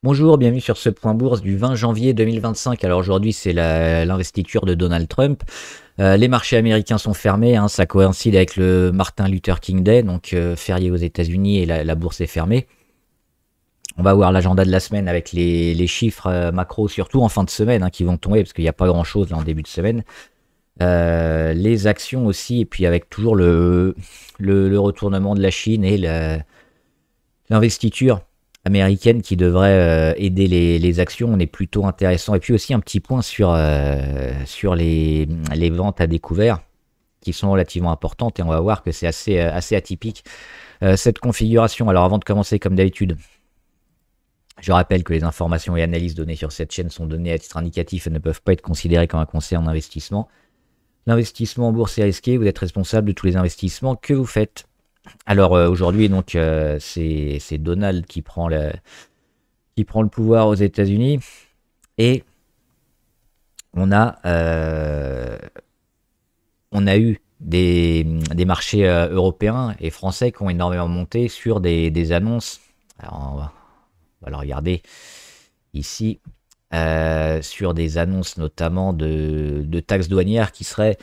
Bonjour, bienvenue sur ce point bourse du 20 janvier 2025. Alors aujourd'hui, c'est l'investiture de Donald Trump. Les marchés américains sont fermés, hein, ça coïncide avec le Martin Luther King Day, donc férié aux États-Unis et la bourse est fermée. On va voir l'agenda de la semaine avec les chiffres macro, surtout en fin de semaine, hein, qui vont tomber parce qu'il n'y a pas grand-chose là en début de semaine. Les actions aussi, et puis avec toujours le retournement de la Chine et l'investiture américaine qui devrait aider les actions. On est plutôt intéressant. Et puis aussi un petit point sur les ventes à découvert qui sont relativement importantes et on va voir que c'est assez atypique cette configuration. Alors avant de commencer, comme d'habitude, je rappelle que les informations et analyses données sur cette chaîne sont données à titre indicatif et ne peuvent pas être considérées comme un conseil en investissement. L'investissement en bourse est risqué, vous êtes responsable de tous les investissements que vous faites. Alors aujourd'hui, donc, c'est Donald qui prend le pouvoir aux États-Unis et on a eu des marchés européens et français qui ont énormément monté sur des annonces. Alors on va le regarder ici. Sur des annonces notamment de taxes douanières qui seraient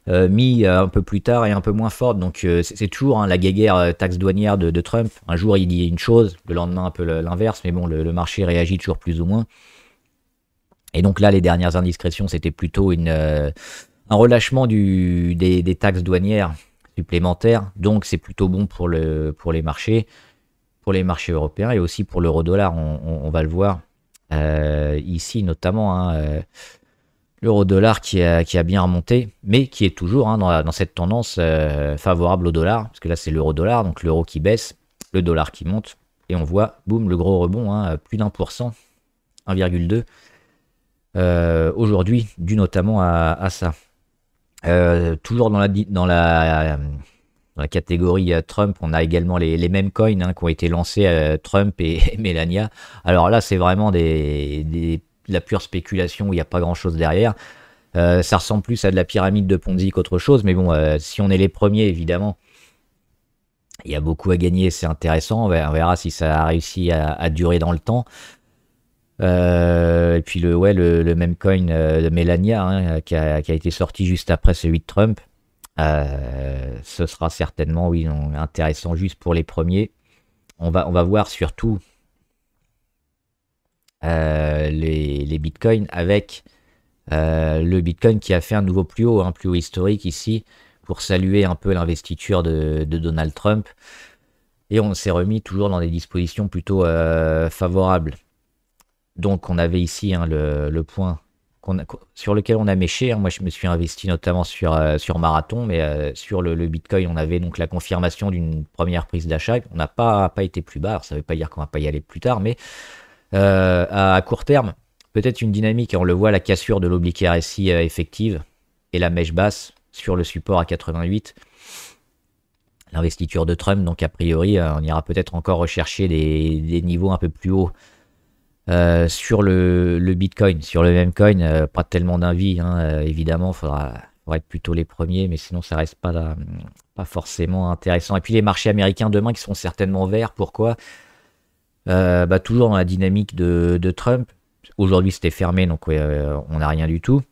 mis un peu plus tard et un peu moins fortes. Donc c'est toujours hein, la guéguerre taxe douanière de Trump. Un jour il dit une chose, le lendemain un peu l'inverse, mais bon, le marché réagit toujours plus ou moins. Et donc là, les dernières indiscrétions, c'était plutôt un relâchement des taxes douanières supplémentaires. Donc c'est plutôt bon pour les marchés européens et aussi pour l'euro-dollar, on va le voir. Ici notamment hein, l'euro-dollar qui a bien remonté, mais qui est toujours hein, dans cette tendance favorable au dollar, parce que là c'est l'euro-dollar, donc l'euro qui baisse, le dollar qui monte, et on voit, boum, le gros rebond, hein, plus d'1%, 1,2 aujourd'hui, dû notamment à ça. Toujours dans la catégorie Trump, on a également les mêmes coins hein, qui ont été lancés Trump et Melania. Alors là, c'est vraiment la pure spéculation où il n'y a pas grand-chose derrière. Ça ressemble plus à de la pyramide de Ponzi qu'autre chose, mais bon, si on est les premiers, évidemment, il y a beaucoup à gagner, c'est intéressant. On verra si ça a réussi à durer dans le temps. Et puis le même coin de Melania hein, qui a été sorti juste après celui de Trump. Ce sera certainement oui intéressant juste pour les premiers. On va voir surtout les bitcoins avec le bitcoin qui a fait un nouveau plus haut historique ici pour saluer un peu l'investiture de Donald Trump et on s'est remis toujours dans des dispositions plutôt favorables. Donc on avait ici hein, le point sur lequel on a méché. Hein. Moi, je me suis investi notamment sur Marathon, mais sur le Bitcoin, on avait donc la confirmation d'une première prise d'achat. On n'a pas été plus bas. Alors, ça ne veut pas dire qu'on va pas y aller plus tard, mais à court terme, peut-être une dynamique. Et on le voit, la cassure de l'oblique RSI effective et la mèche basse sur le support à 88. L'investiture de Trump, donc a priori, on ira peut-être encore rechercher des niveaux un peu plus hauts. Sur le Bitcoin, sur le même coin, pas tellement d'avis, hein, évidemment, faudra être plutôt les premiers, mais sinon ça reste pas forcément intéressant. Et puis les marchés américains demain qui seront certainement verts, pourquoi toujours dans la dynamique de Trump. Aujourd'hui c'était fermé, donc on n'a rien du tout.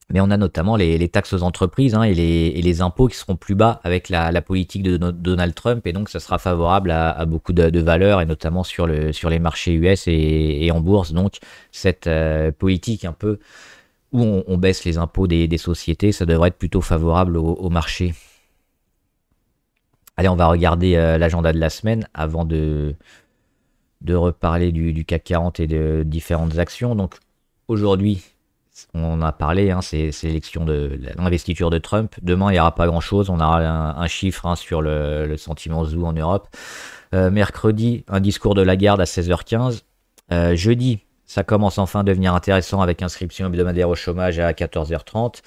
Mais on a notamment les taxes aux entreprises hein, et les impôts qui seront plus bas avec la politique de Donald Trump. Et donc, ça sera favorable à beaucoup de valeurs, et notamment sur les marchés US et en bourse. Donc, cette politique un peu où on baisse les impôts des sociétés, ça devrait être plutôt favorable au marché. Allez, on va regarder l'agenda de la semaine avant de reparler du CAC 40 et de différentes actions. Donc, aujourd'hui, on a parlé, hein, c'est l'élection de l'investiture de Trump. Demain, il n'y aura pas grand-chose. On aura un chiffre hein, sur le sentiment zoo en Europe. Mercredi, un discours de Lagarde à 16h15. Jeudi, ça commence enfin à devenir intéressant avec inscription hebdomadaire au chômage à 14h30.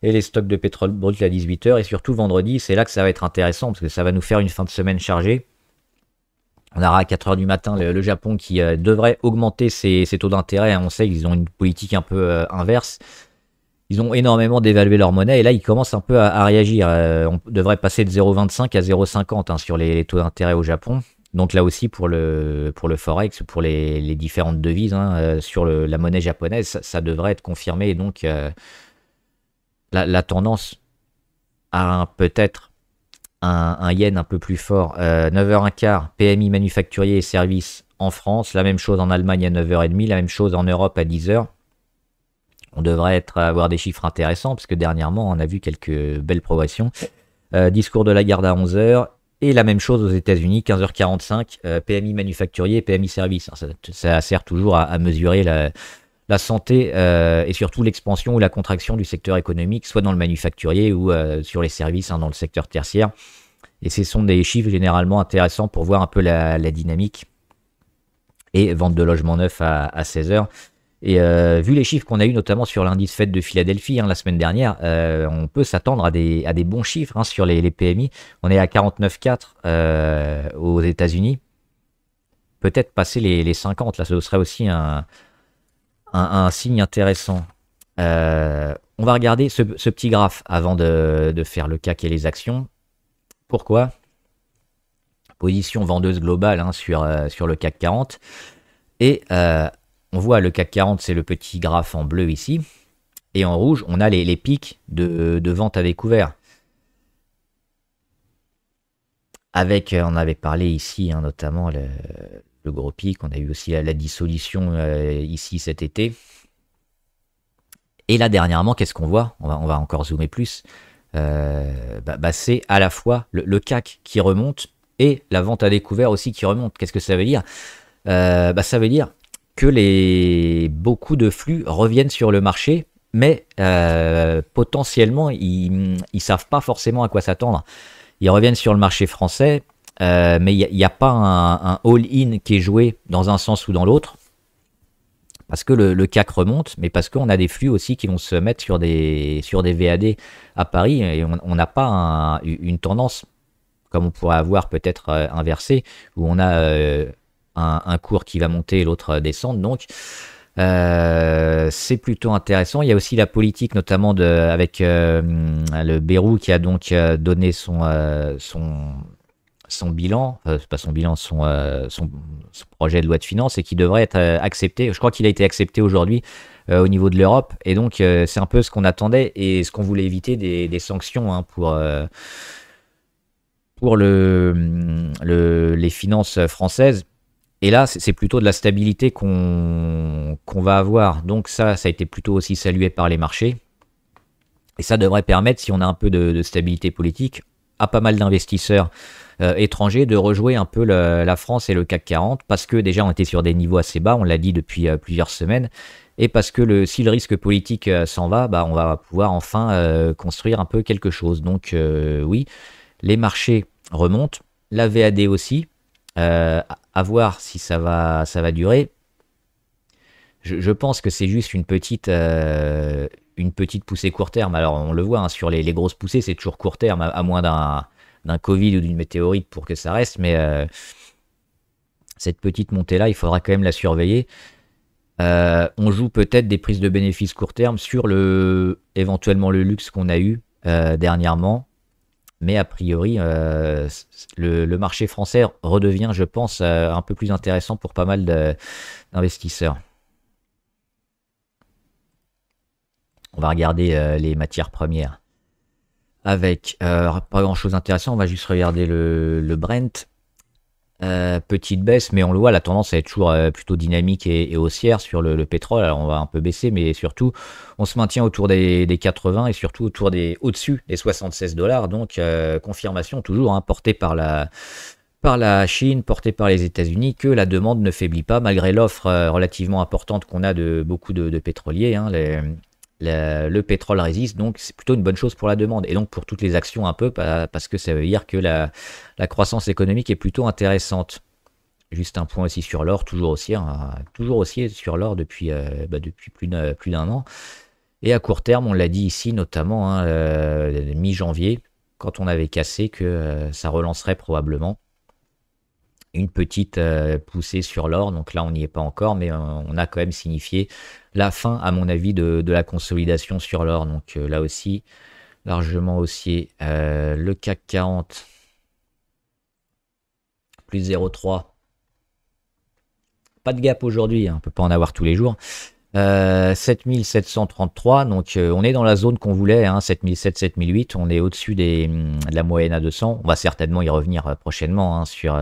Et les stocks de pétrole brut à 18h. Et surtout, vendredi, c'est là que ça va être intéressant parce que ça va nous faire une fin de semaine chargée. On aura à 4h du matin le Japon qui devrait augmenter ses taux d'intérêt. On sait qu'ils ont une politique un peu inverse. Ils ont énormément dévalué leur monnaie et là, ils commencent un peu à réagir. On devrait passer de 0,25 à 0,50 hein, sur les taux d'intérêt au Japon. Donc là aussi pour le Forex, pour les différentes devises, hein, sur la monnaie japonaise, ça devrait être confirmé. Et donc la tendance à peut-être un yen un peu plus fort. 9h15, PMI manufacturier et services en France. La même chose en Allemagne à 9h30. La même chose en Europe à 10h. On devrait avoir des chiffres intéressants parce que dernièrement, on a vu quelques belles progressions. Discours de Lagarde à 11h. Et la même chose aux États-Unis, 15h45, PMI manufacturier et PMI services. Ça sert toujours à mesurer la santé et surtout l'expansion ou la contraction du secteur économique, soit dans le manufacturier ou sur les services, hein, dans le secteur tertiaire. Et ce sont des chiffres généralement intéressants pour voir un peu la dynamique. Et vente de logements neufs à 16h. Et vu les chiffres qu'on a eu notamment sur l'indice Fed de Philadelphie, hein, la semaine dernière, on peut s'attendre à des bons chiffres, hein, sur les PMI. On est à 49,4 aux États-Unis. Peut-être passer les 50, là, ce serait aussi un signe intéressant. On va regarder ce petit graphe avant de faire le CAC et les actions. Pourquoi? Position vendeuse globale, hein, sur le CAC 40. Et on voit le CAC 40, c'est le petit graphe en bleu ici. Et en rouge, on a les pics de vente à découvert. Avec, on avait parlé ici, hein, notamment le gros pic. On a eu aussi la dissolution ici cet été. Et là, dernièrement, qu'est-ce qu'on voit? On va encore zoomer plus. C'est à la fois le CAC qui remonte et la vente à découvert aussi qui remonte. Qu'est-ce que ça veut dire? Ça veut dire que beaucoup de flux reviennent sur le marché, mais potentiellement, ils ne savent pas forcément à quoi s'attendre. Ils reviennent sur le marché français, mais il n'y a pas un all-in qui est joué dans un sens ou dans l'autre, parce que le CAC remonte, mais parce qu'on a des flux aussi qui vont se mettre sur des VAD à Paris, et on n'a pas une tendance, comme on pourrait avoir peut-être inversée, où on a un cours qui va monter et l'autre descendre. Donc c'est plutôt intéressant. Il y a aussi la politique, notamment avec le Bayrou qui a donc donné son bilan, c'est pas son bilan, son projet de loi de finances, et qui devrait être accepté. Je crois qu'il a été accepté aujourd'hui au niveau de l'Europe, et donc c'est un peu ce qu'on attendait et ce qu'on voulait éviter, des sanctions, hein, pour les finances françaises. Et là, c'est plutôt de la stabilité qu'on va avoir. Donc ça a été plutôt aussi salué par les marchés. Et ça devrait permettre, si on a un peu de stabilité politique, à pas mal d'investisseurs étrangers de rejouer un peu la France et le CAC 40, parce que déjà on était sur des niveaux assez bas, on l'a dit depuis plusieurs semaines, et parce que si le risque politique s'en va, on va pouvoir enfin construire un peu quelque chose. Donc oui, les marchés remontent, la VAD aussi. À voir si ça va durer. Je pense que c'est juste une petite poussée court terme. Alors on le voit, hein, sur les grosses poussées, c'est toujours court terme, à moins d'un Covid ou d'une météorite pour que ça reste. Mais cette petite montée-là, il faudra quand même la surveiller. On joue peut-être des prises de bénéfices court terme sur éventuellement le luxe qu'on a eu dernièrement. Mais a priori, le marché français redevient, je pense, un peu plus intéressant pour pas mal d'investisseurs. On va regarder les matières premières. Avec pas grand-chose d'intéressant, on va juste regarder le Brent. Petite baisse, mais on le voit, la tendance est toujours plutôt dynamique et haussière sur le pétrole. Alors on va un peu baisser, mais surtout on se maintient autour des 80 et surtout au-dessus des 76 $. Donc confirmation toujours, hein, portée par la Chine, portée par les États-Unis, que la demande ne faiblit pas malgré l'offre relativement importante qu'on a de beaucoup de pétroliers, hein. Le pétrole résiste, donc c'est plutôt une bonne chose pour la demande et donc pour toutes les actions un peu, parce que ça veut dire que la croissance économique est plutôt intéressante. Juste un point aussi sur l'or, toujours haussier sur l'or depuis plus d'un an. Et à court terme, on l'a dit ici notamment, hein, mi-janvier, quand on avait cassé, que ça relancerait probablement une petite poussée sur l'or. Donc là, on n'y est pas encore, mais on a quand même signifié la fin, à mon avis, de la consolidation sur l'or. Donc là aussi, largement haussier. Le CAC 40 plus 0,3. Pas de gap aujourd'hui, hein, on peut pas en avoir tous les jours. 7733, donc on est dans la zone qu'on voulait, hein, 7007, 7008, on est au-dessus de la moyenne à 200. On va certainement y revenir prochainement, hein, sur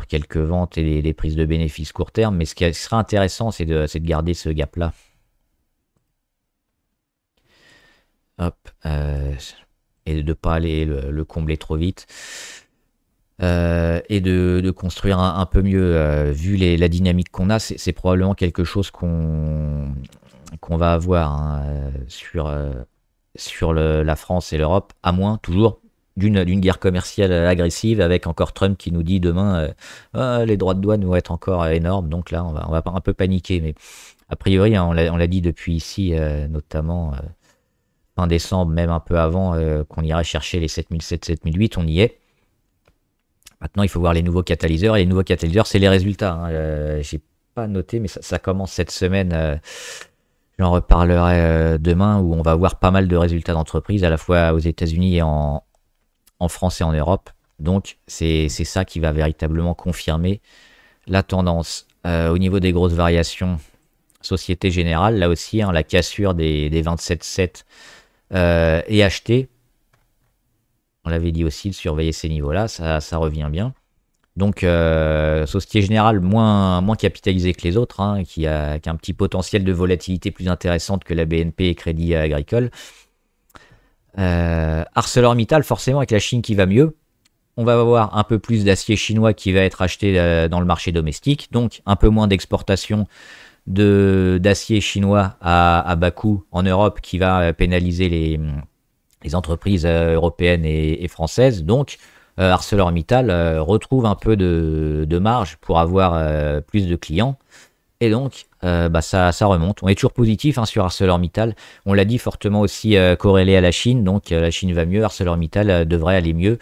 quelques ventes et les prises de bénéfices court terme, mais ce qui sera intéressant, c'est de garder ce gap-là. Hop, et de ne pas aller le combler trop vite. Et de construire un peu mieux, vu la dynamique qu'on a, c'est probablement quelque chose qu'on va avoir, hein, sur la France et l'Europe, à moins toujours d'une guerre commerciale agressive, avec encore Trump qui nous dit demain les droits de douane vont être encore énormes, donc là on va un peu paniquer, mais a priori, hein, on l'a dit depuis ici, notamment fin décembre, même un peu avant, qu'on irait chercher les 7007, 7008, on y est. Maintenant, il faut voir les nouveaux catalyseurs. Et les nouveaux catalyseurs, c'est les résultats, hein. J'ai pas noté, mais ça commence cette semaine. J'en reparlerai demain, où on va voir pas mal de résultats d'entreprises, à la fois aux États-Unis et en France et en Europe. Donc, c'est ça qui va véritablement confirmer la tendance. Au niveau des grosses variations, Société Générale, là aussi, hein, la cassure des 27,7 est achetée. On l'avait dit aussi, de surveiller ces niveaux-là, ça revient bien. Donc, Société Générale moins capitalisée que les autres, hein, qui a un petit potentiel de volatilité plus intéressante que la BNP et Crédit Agricole. ArcelorMittal, forcément, avec la Chine qui va mieux, on va avoir un peu plus d'acier chinois qui va être acheté dans le marché domestique, donc un peu moins d'exportation d'acier chinois à bas coût en Europe, qui va pénaliser les entreprises européennes et françaises. Donc, ArcelorMittal retrouve un peu de marge pour avoir plus de clients. Et donc, ça remonte. On est toujours positif, hein, sur ArcelorMittal. On l'a dit, fortement aussi corrélé à la Chine. Donc, la Chine va mieux. ArcelorMittal devrait aller mieux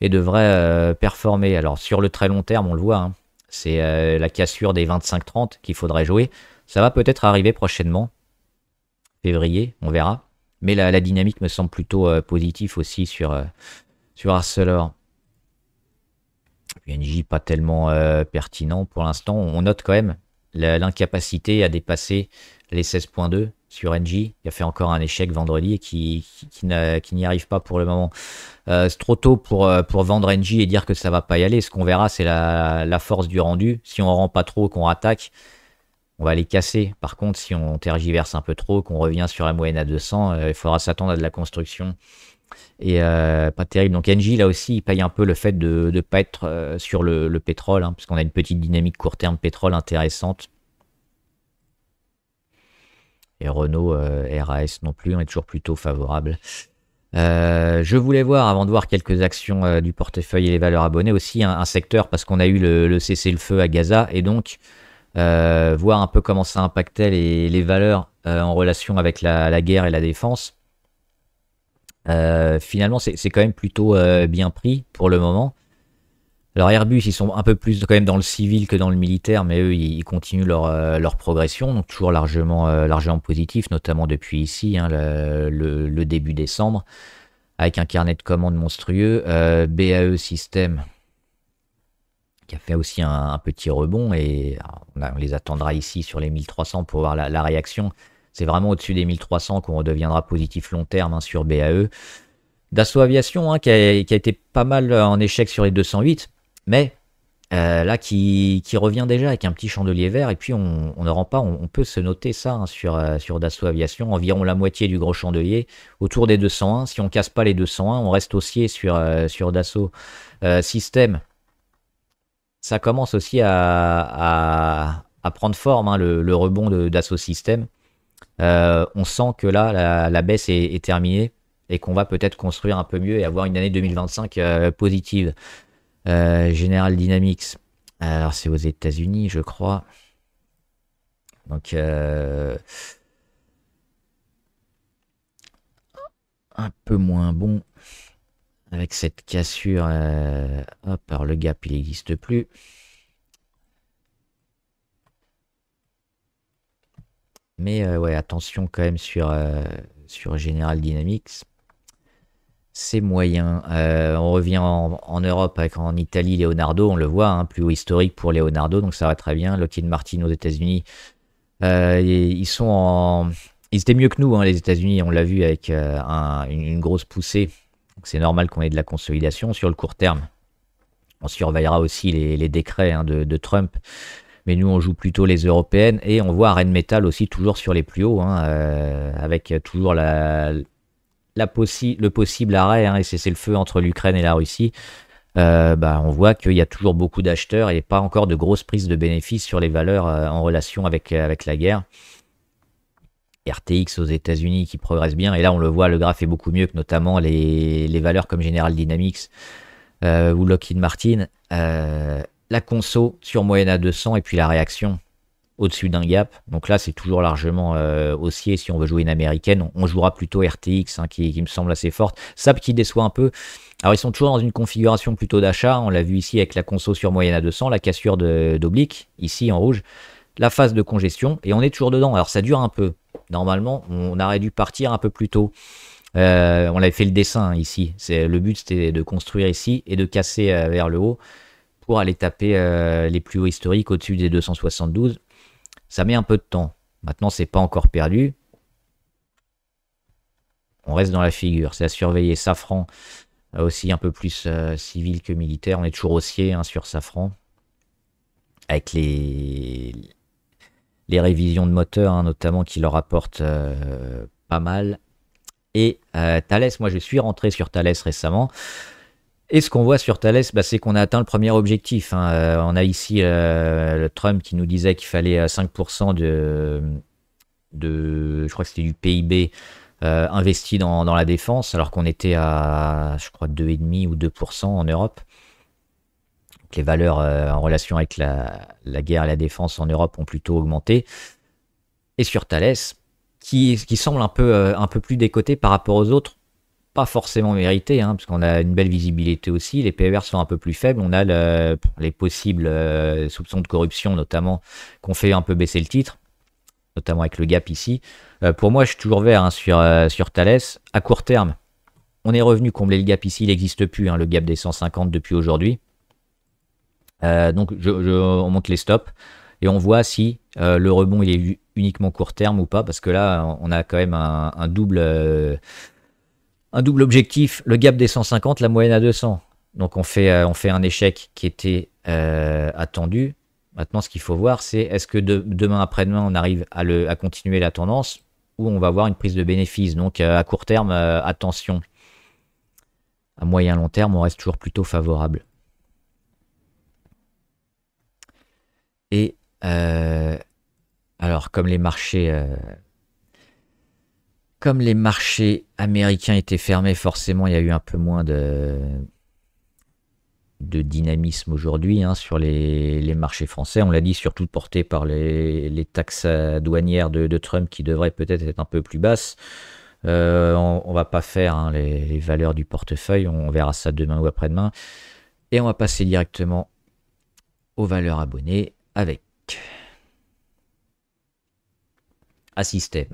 et devrait performer. Alors, sur le très long terme, on le voit, hein, c'est la cassure des 25-30 qu'il faudrait jouer. Ça va peut-être arriver prochainement. Février, on verra. Mais la dynamique me semble plutôt positive aussi sur Arcelor. PNJ, pas tellement pertinent pour l'instant. On note quand même l'incapacité à dépasser les 16.2 sur NJ, qui a fait encore un échec vendredi et qui n'y arrive pas pour le moment. C'est trop tôt pour vendre NJ et dire que ça va pas y aller. Ce qu'on verra, c'est la force du rendu. Si on rend pas trop, qu'on rattaque, on va les casser. Par contre, si on tergiverse un peu trop, qu'on revient sur la moyenne à 200, il faudra s'attendre à de la construction. Et pas terrible. Donc NJ, là aussi, il paye un peu le fait de ne pas être sur le pétrole, hein, parce qu'on a une petite dynamique court terme pétrole intéressante. Et Renault, RAS non plus, on est toujours plutôt favorable. Je voulais voir, avant de voir quelques actions du portefeuille et les valeurs abonnées, aussi un secteur, parce qu'on a eu le cessez-le-feu à Gaza, et donc voir un peu comment ça impactait les valeurs en relation avec la guerre et la défense. Finalement, c'est quand même plutôt bien pris pour le moment. Alors Airbus, ils sont un peu plus quand même dans le civil que dans le militaire, mais eux, ils continuent leur progression, donc toujours largement positif, notamment depuis ici, hein, le début décembre, avec un carnet de commandes monstrueux. BAE System, qui a fait aussi un petit rebond, et alors, on les attendra ici sur les 1300 pour voir la réaction. C'est vraiment au-dessus des 1300 qu'on redeviendra positif long terme, hein, sur BAE. Dassault Aviation, hein, qui a été pas mal en échec sur les 208, mais là qui revient déjà avec un petit chandelier vert, et puis on ne rend pas, on peut se noter ça, hein, sur Dassault Aviation, environ la moitié du gros chandelier, autour des 201. Si on casse pas les 201, on reste haussier sur Dassault. Système, ça commence aussi à prendre forme, hein, le rebond de Dassault Systèmes. On sent que là, la baisse est terminée et qu'on va peut-être construire un peu mieux et avoir une année 2025 positive. General Dynamics, alors c'est aux États-Unis, je crois. Donc, un peu moins bon avec cette cassure. Hop, alors le gap, il n'existe plus. Mais ouais, attention quand même sur General Dynamics. C'est moyen. On revient en Europe avec en Italie Leonardo, on le voit, hein, plus haut historique pour Leonardo, donc ça va très bien. Lockheed Martin aux États-Unis, ils sont en. Ils étaient mieux que nous, hein, les États-Unis, on l'a vu avec une grosse poussée. Donc c'est normal qu'on ait de la consolidation sur le court terme. On surveillera aussi les décrets, hein, de Trump. Mais nous, on joue plutôt les européennes. Et on voit Rheinmetall aussi toujours sur les plus hauts, hein, avec toujours le possible arrêt, hein, et cesser le feu entre l'Ukraine et la Russie. On voit qu'il y a toujours beaucoup d'acheteurs et pas encore de grosses prises de bénéfices sur les valeurs en relation avec la guerre. RTX aux États-Unis qui progresse bien. Et là, on le voit, le graphe est beaucoup mieux que notamment les valeurs comme General Dynamics ou Lockheed Martin. La conso sur moyenne à 200 et puis la réaction au-dessus d'un gap. Donc là, c'est toujours largement haussier. Si on veut jouer une américaine, on jouera plutôt RTX, hein, qui me semble assez forte. SAP qui déçoit un peu. Alors, ils sont toujours dans une configuration plutôt d'achat. On l'a vu ici avec la conso sur moyenne à 200, la cassure d'oblique, ici en rouge, la phase de congestion, et on est toujours dedans. Alors, ça dure un peu. Normalement, on aurait dû partir un peu plus tôt. On avait fait le dessin, hein, ici. Le but, c'était de construire ici et de casser vers le haut pour aller taper les plus hauts historiques au-dessus des 272. Ça met un peu de temps. Maintenant, c'est pas encore perdu. On reste dans la figure. C'est à surveiller. Safran, aussi un peu plus civil que militaire. On est toujours haussier, hein, sur Safran. Avec les révisions de moteur, hein, notamment, qui leur apportent pas mal. Et Thales, moi je suis rentré sur Thales récemment. Et ce qu'on voit sur Thales, c'est qu'on a atteint le premier objectif, hein. On a ici le Trump qui nous disait qu'il fallait 5% je crois que c'était du PIB investi dans la défense, alors qu'on était à, je crois, 2,5 ou 2% en Europe. Donc les valeurs en relation avec la guerre et la défense en Europe ont plutôt augmenté. Et sur Thales, qui semble un peu plus décoté par rapport aux autres, pas forcément mérité, hein, parce qu'on a une belle visibilité aussi. Les PER sont un peu plus faibles. On a les possibles soupçons de corruption, notamment, qu'on fait un peu baisser le titre, notamment avec le gap ici. Pour moi, je suis toujours vert, hein, sur Thales. À court terme, on est revenu combler le gap ici. Il n'existe plus, hein, le gap des 150 depuis aujourd'hui. Donc, on monte les stops et on voit si le rebond il est uniquement court terme ou pas, parce que là, on a quand même un double objectif, le gap des 150, la moyenne à 200. Donc on fait un échec qui était attendu. Maintenant, ce qu'il faut voir, c'est est-ce que demain après-demain, on arrive à continuer la tendance, ou on va avoir une prise de bénéfice. Donc à court terme, attention. À moyen long terme, on reste toujours plutôt favorable. Et alors, comme les marchés américains étaient fermés, forcément, il y a eu un peu moins de dynamisme aujourd'hui, hein, sur les marchés français. On l'a dit, surtout porté par les taxes douanières de Trump qui devraient peut-être être un peu plus basses. On va pas faire, hein, les valeurs du portefeuille. On verra ça demain ou après-demain. Et on va passer directement aux valeurs abonnées avec Assystem.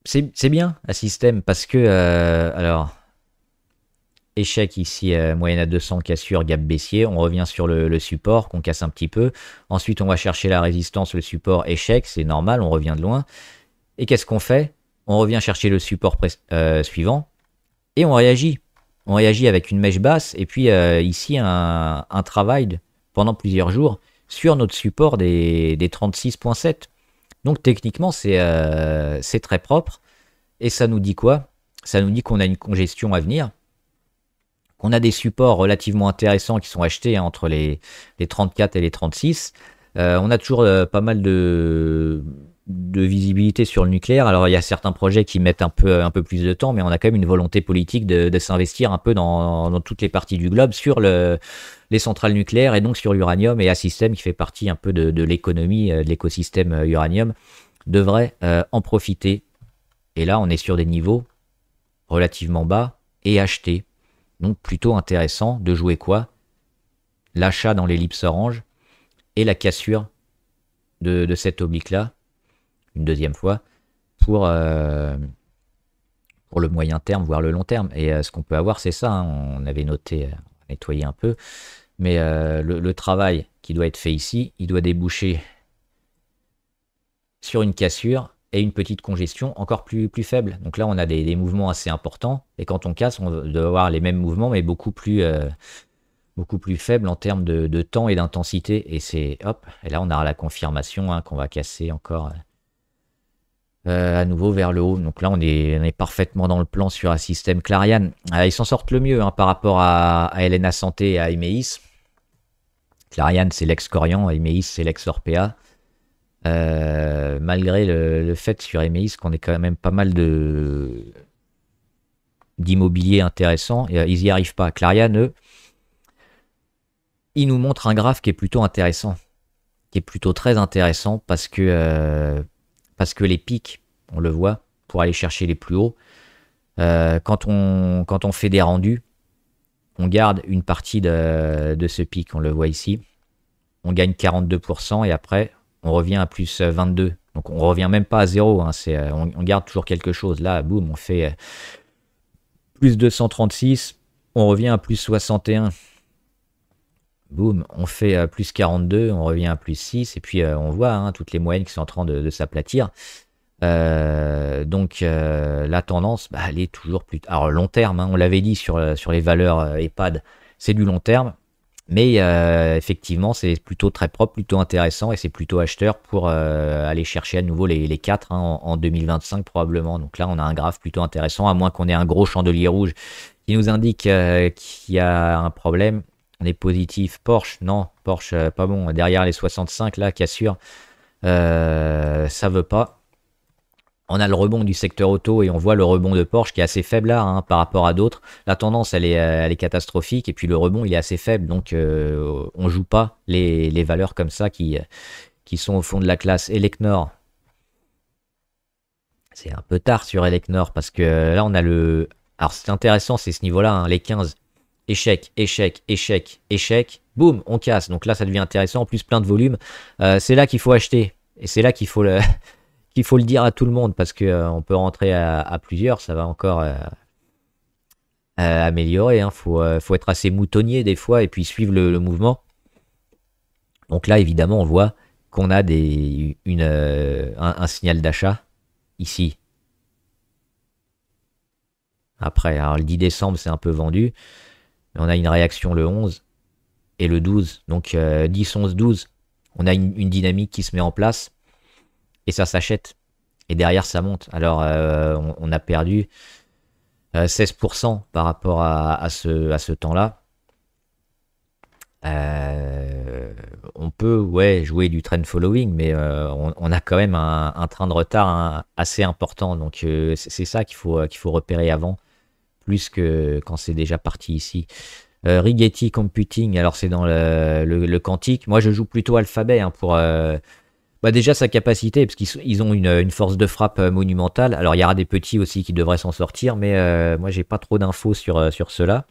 C'est bien, Assystem, parce que alors, échec ici, moyenne à 200, cassure, gap baissier. On revient sur le support qu'on casse un petit peu. Ensuite, on va chercher la résistance, le support, échec. C'est normal, on revient de loin. Et qu'est-ce qu'on fait? On revient chercher le support suivant et on réagit. On réagit avec une mèche basse et puis ici un travail pendant plusieurs jours sur notre support des 36,7. Donc techniquement, c'est très propre. Et ça nous dit quoi? Ça nous dit qu'on a une congestion à venir, qu'on a des supports relativement intéressants qui sont achetés, hein, entre les 34 et les 36. On a toujours pas mal de visibilité sur le nucléaire. Alors il y a certains projets qui mettent un peu plus de temps, mais on a quand même une volonté politique de s'investir un peu dans toutes les parties du globe sur les centrales nucléaires et donc sur l'uranium, et Assystem qui fait partie un peu de l'économie, de l'écosystème uranium, devrait en profiter. Et là, on est sur des niveaux relativement bas et achetés. Donc plutôt intéressant de jouer quoi? L'achat dans l'ellipse orange et la cassure de cette oblique-là, une deuxième fois, pour pour le moyen terme, voire le long terme. Et ce qu'on peut avoir, c'est ça, hein, on avait noté, nettoyé un peu, mais le travail qui doit être fait ici, il doit déboucher sur une cassure et une petite congestion encore plus faible. Donc là, on a des mouvements assez importants, et quand on casse, on doit avoir les mêmes mouvements, mais beaucoup plus faibles en termes de temps et d'intensité. Et c'est hop, et là, on a la confirmation, hein, qu'on va casser encore à nouveau vers le haut. Donc là, on est parfaitement dans le plan sur un système Clariane. Ils s'en sortent le mieux, hein, par rapport à Helena Santé et à Emeis. Clariane, c'est l'ex-Corian, Emeis, c'est l'ex-Orpea. Malgré le fait sur Emeis qu'on ait quand même pas mal d'immobilier intéressant, ils n'y arrivent pas. Clariane, eux, ils nous montrent un graphe qui est plutôt intéressant, qui est plutôt très intéressant, parce que les pics, on le voit, pour aller chercher les plus hauts, quand on fait des rendus, on garde une partie de ce pic, on le voit ici, on gagne 42%, et après on revient à plus 22. Donc on revient même pas à zéro, hein, on garde toujours quelque chose. Là, boum, on fait plus 236, on revient à plus 61. Boum, on fait plus 42, on revient à plus 6, et puis on voit, hein, toutes les moyennes qui sont en train de s'aplatir. Donc la tendance, bah, elle est toujours plus... Alors long terme, hein, on l'avait dit sur les valeurs EHPAD, c'est du long terme, mais effectivement c'est plutôt très propre, plutôt intéressant, et c'est plutôt acheteur pour aller chercher à nouveau les 4, hein, en 2025 probablement. Donc là on a un graphe plutôt intéressant, à moins qu'on ait un gros chandelier rouge qui nous indique qu'il y a un problème. On est positif. Porsche, non, Porsche, pas bon. Derrière les 65, là, cassure, ça veut pas. On a le rebond du secteur auto, et on voit le rebond de Porsche qui est assez faible là, hein, par rapport à d'autres. La tendance, elle est catastrophique, et puis le rebond, il est assez faible. Donc, on joue pas les valeurs comme ça qui sont au fond de la classe. Elecnor, c'est un peu tard sur Elecnor, parce que là, on a le... Alors, c'est intéressant, c'est ce niveau-là, hein, les 15. Échec, échec, échec, échec, boum, on casse. Donc là, ça devient intéressant, en plus plein de volume. C'est là qu'il faut acheter, et c'est là qu'il faut le dire à tout le monde, parce que on peut rentrer à plusieurs, ça va encore améliorer. Hein. Faut être assez moutonnier des fois, et puis suivre le mouvement. Donc là, évidemment, on voit qu'on a un signal d'achat ici. Après, alors le 10 décembre, c'est un peu vendu. On a une réaction le 11 et le 12. Donc 10, 11, 12. On a une dynamique qui se met en place, et ça s'achète. Et derrière, ça monte. Alors, on a perdu 16% par rapport à ce temps-là. On peut, ouais, jouer du trend following, mais on a quand même un train de retard, hein, assez important. Donc, c'est ça qu'il faut repérer avant, plus que quand c'est déjà parti ici. Rigetti Computing, alors c'est dans le quantique. Moi, je joue plutôt Alphabet, hein, pour déjà sa capacité, parce qu'ils ont une force de frappe monumentale. Alors, il y aura des petits aussi qui devraient s'en sortir, mais moi, j'ai pas trop d'infos sur cela.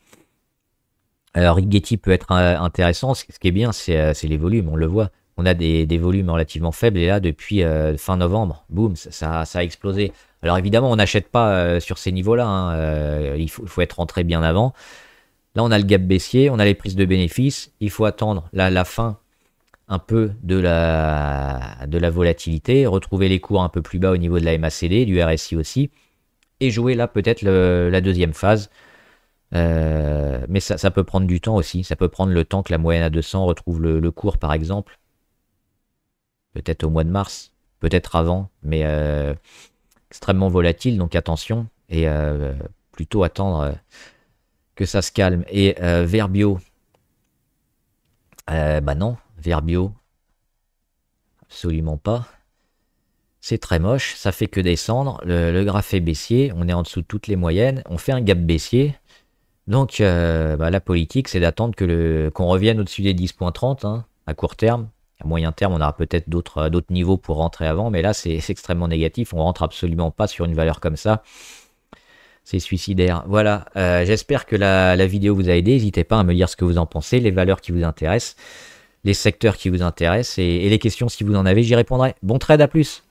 Alors, Rigetti peut être intéressant. Ce qui est bien, c'est les volumes, on le voit. On a des volumes relativement faibles, et là, depuis fin novembre, boum, ça a explosé. Alors évidemment, on n'achète pas sur ces niveaux-là, hein, il faut être rentré bien avant. Là, on a le gap baissier, on a les prises de bénéfices. Il faut attendre la fin un peu de la volatilité, retrouver les cours un peu plus bas au niveau de la MACD, du RSI aussi, et jouer là peut-être la deuxième phase. Mais ça peut prendre du temps aussi. Ça peut prendre le temps que la moyenne à 200 retrouve le cours, par exemple. Peut-être au mois de mars, peut-être avant, mais extrêmement volatile, donc attention, et plutôt attendre que ça se calme. Et Verbio, bah non, Verbio, absolument pas. C'est très moche, ça fait que descendre, le graphe est baissier, on est en dessous de toutes les moyennes, on fait un gap baissier. Donc la politique, c'est d'attendre qu'on revienne au-dessus des 10.30, hein, à court terme. À moyen terme, on aura peut-être d'autres niveaux pour rentrer avant, mais là, c'est extrêmement négatif. On rentre absolument pas sur une valeur comme ça. C'est suicidaire. Voilà, j'espère que la vidéo vous a aidé. N'hésitez pas à me dire ce que vous en pensez, les valeurs qui vous intéressent, les secteurs qui vous intéressent, et les questions si vous en avez, j'y répondrai. Bon trade, à plus!